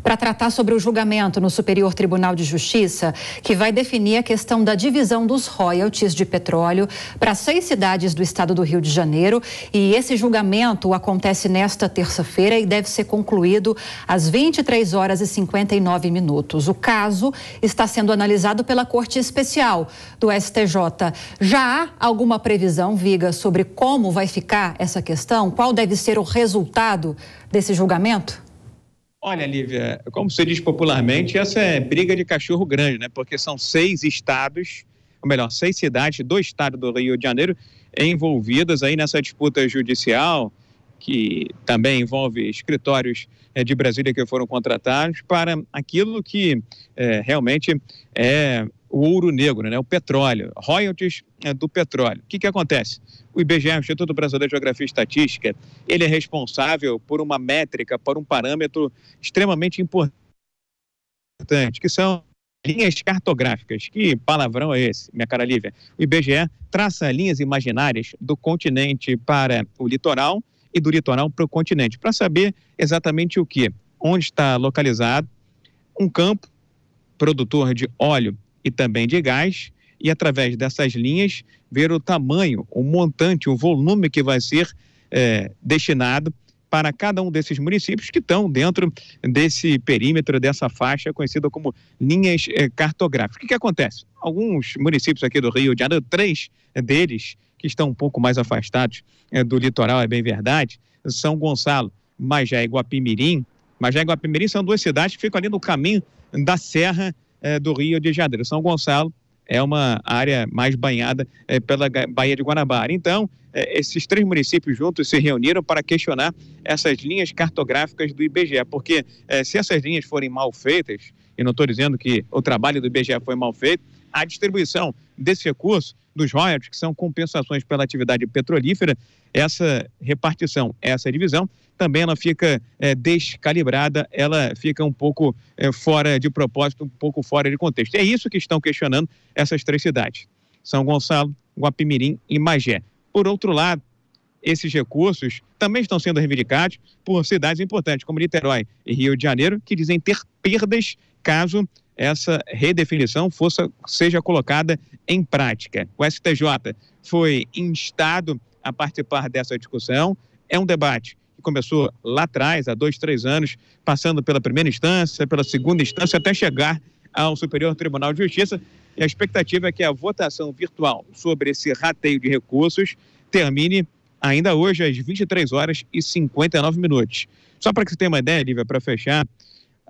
para tratar sobre o julgamento no Superior Tribunal de Justiça, que vai definir a questão da divisão dos royalties de petróleo para 6 cidades do estado do Rio de Janeiro. E esse julgamento acontece nesta terça-feira e deve ser concluído às 23 horas e 59 minutos. O caso está sendo analisado pela Corte Especial do STJ. Já há alguma previsão, Viga, sobre como vai ficar essa questão? Qual deve ser o resultado desse julgamento? Olha, Lívia, como se diz popularmente, essa é briga de cachorro grande, né? Porque são 6 estados, ou melhor, 6 cidades do estado do Rio de Janeiro envolvidas aí nessa disputa judicial, que também envolve escritórios de Brasília que foram contratados para aquilo que realmente é o ouro negro, né? O petróleo, royalties do petróleo. O que acontece? O IBGE, o Instituto Brasileiro de Geografia e Estatística, ele é responsável por uma métrica, por um parâmetro extremamente importante, que são linhas cartográficas. Que palavrão é esse, minha cara Lívia? O IBGE traça linhas imaginárias do continente para o litoral e do litoral para o continente, para saber exatamente o que, onde está localizado um campo produtor de óleo e também de gás, e através dessas linhas ver o tamanho, o montante, o volume que vai ser destinado para cada um desses municípios que estão dentro desse perímetro, dessa faixa conhecida como linhas cartográficas. O que acontece? Alguns municípios aqui do Rio de Janeiro, 3 deles que estão um pouco mais afastados do litoral, é bem verdade, São Gonçalo, Magé e Guapimirim. Magé e Guapimirim são 2 cidades que ficam ali no caminho da Serra do Rio de Janeiro. São Gonçalo é uma área mais banhada pela Baía de Guanabara. Então, esses 3 municípios juntos se reuniram para questionar essas linhas cartográficas do IBGE, porque se essas linhas forem mal feitas, e não estou dizendo que o trabalho do IBGE foi mal feito, a distribuição desse recurso, dos royalties, que são compensações pela atividade petrolífera, essa repartição, essa divisão, também ela fica descalibrada, ela fica um pouco fora de propósito, um pouco fora de contexto. É isso que estão questionando essas 3 cidades, São Gonçalo, Guapimirim e Magé. Por outro lado, esses recursos também estão sendo reivindicados por cidades importantes, como Niterói e Rio de Janeiro, que dizem ter perdas caso essa redefinição seja colocada em prática. O STJ foi instado a participar dessa discussão. É um debate que começou lá atrás, há 2, 3 anos, passando pela primeira instância, pela segunda instância, até chegar ao Superior Tribunal de Justiça. E a expectativa é que a votação virtual sobre esse rateio de recursos termine ainda hoje às 23 horas e 59 minutos. Só para que você tenha uma ideia, Lívia, para fechar,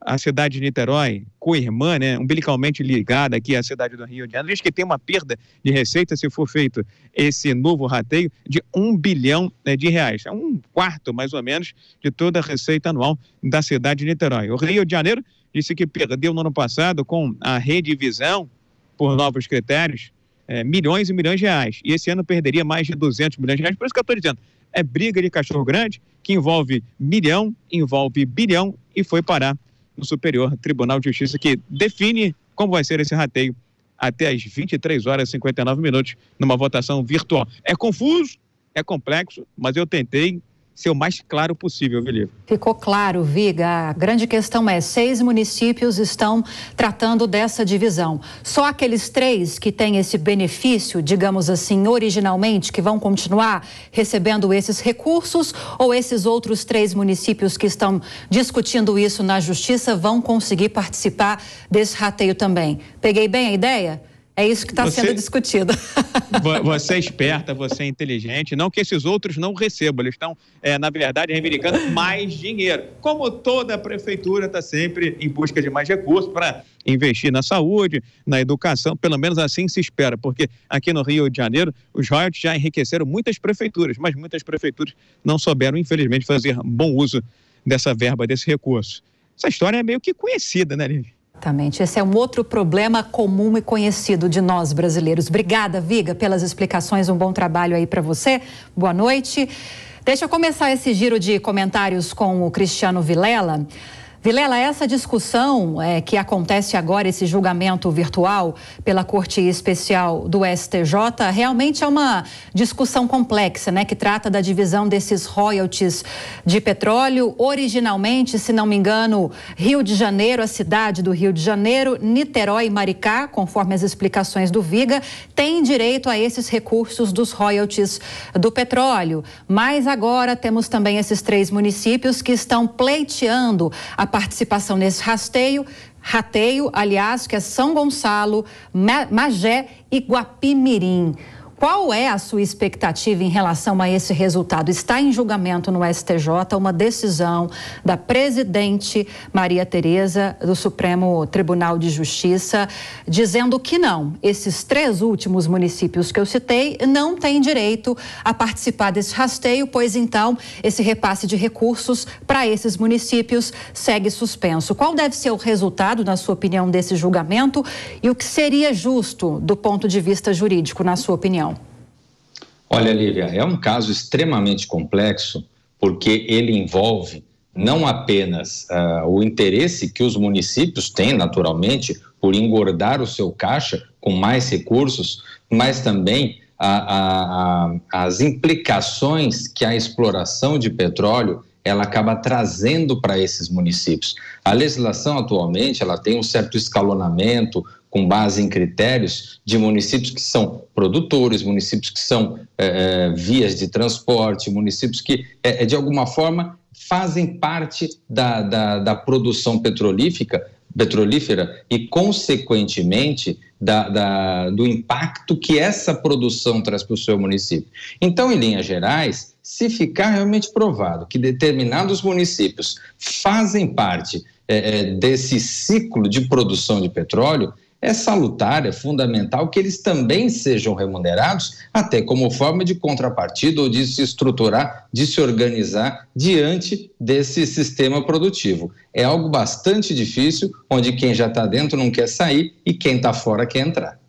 a cidade de Niterói, co-irmã, né, umbilicalmente ligada aqui à cidade do Rio de Janeiro, diz que tem uma perda de receita se for feito esse novo rateio de R$1 bilhão de reais. É 1/4, mais ou menos, de toda a receita anual da cidade de Niterói. O Rio de Janeiro disse que perdeu no ano passado com a redivisão por novos critérios, milhões e milhões de reais. E esse ano perderia mais de 200 milhões de reais. Por isso que eu estou dizendo, é briga de cachorro grande que envolve milhão, envolve bilhão e foi parar no Superior Tribunal de Justiça, que define como vai ser esse rateio até às 23 horas e 59 minutos numa votação virtual. É confuso, é complexo, mas eu tentei ser o mais claro possível, Vilia. Ficou claro, Viga. A grande questão é, 6 municípios estão tratando dessa divisão. Só aqueles 3 que têm esse benefício, digamos assim, originalmente, que vão continuar recebendo esses recursos, ou esses outros 3 municípios que estão discutindo isso na Justiça vão conseguir participar desse rateio também? Peguei bem a ideia? É isso que está sendo discutido. Você é esperta, você é inteligente. Não que esses outros não recebam, eles estão, na verdade, reivindicando mais dinheiro. Como toda prefeitura está sempre em busca de mais recursos para investir na saúde, na educação, pelo menos assim se espera, porque aqui no Rio de Janeiro os royalties já enriqueceram muitas prefeituras, mas muitas prefeituras não souberam, infelizmente, fazer bom uso dessa verba, desse recurso. Essa história é meio que conhecida, né, Lívia? Exatamente. Esse é um outro problema comum e conhecido de nós brasileiros. Obrigada, Viga, pelas explicações. Um bom trabalho aí para você. Boa noite. Deixa eu começar esse giro de comentários com o Cristiano Vilela. Vilela, essa discussão que acontece agora, esse julgamento virtual pela Corte Especial do STJ, realmente é uma discussão complexa, né? Que trata da divisão desses royalties de petróleo. Originalmente, se não me engano, Rio de Janeiro, a cidade do Rio de Janeiro, Niterói e Maricá, conforme as explicações do Viga, têm direito a esses recursos dos royalties do petróleo. Mas agora temos também esses 3 municípios que estão pleiteando a participação nesse rateio, aliás, que é São Gonçalo, Magé e Guapimirim. Qual é a sua expectativa em relação a esse resultado? Está em julgamento no STJ uma decisão da presidente Maria Tereza do Supremo Tribunal de Justiça dizendo que não, esses 3 últimos municípios que eu citei não têm direito a participar desse rasteio, pois então esse repasse de recursos para esses municípios segue suspenso. Qual deve ser o resultado, na sua opinião, desse julgamento e o que seria justo do ponto de vista jurídico, na sua opinião? Olha, Lívia, é um caso extremamente complexo porque ele envolve não apenas o interesse que os municípios têm, naturalmente, por engordar o seu caixa com mais recursos, mas também as implicações que a exploração de petróleo ela acaba trazendo para esses municípios. A legislação atualmente ela tem um certo escalonamento com base em critérios de municípios que são produtores, municípios que são vias de transporte, municípios que, de alguma forma, fazem parte da produção petrolífera e, consequentemente, do impacto que essa produção traz para o seu município. Então, em linhas gerais, se ficar realmente provado que determinados municípios fazem parte desse ciclo de produção de petróleo, é salutar, é fundamental que eles também sejam remunerados, até como forma de contrapartida ou de se estruturar, de se organizar diante desse sistema produtivo. É algo bastante difícil, onde quem já está dentro não quer sair e quem está fora quer entrar.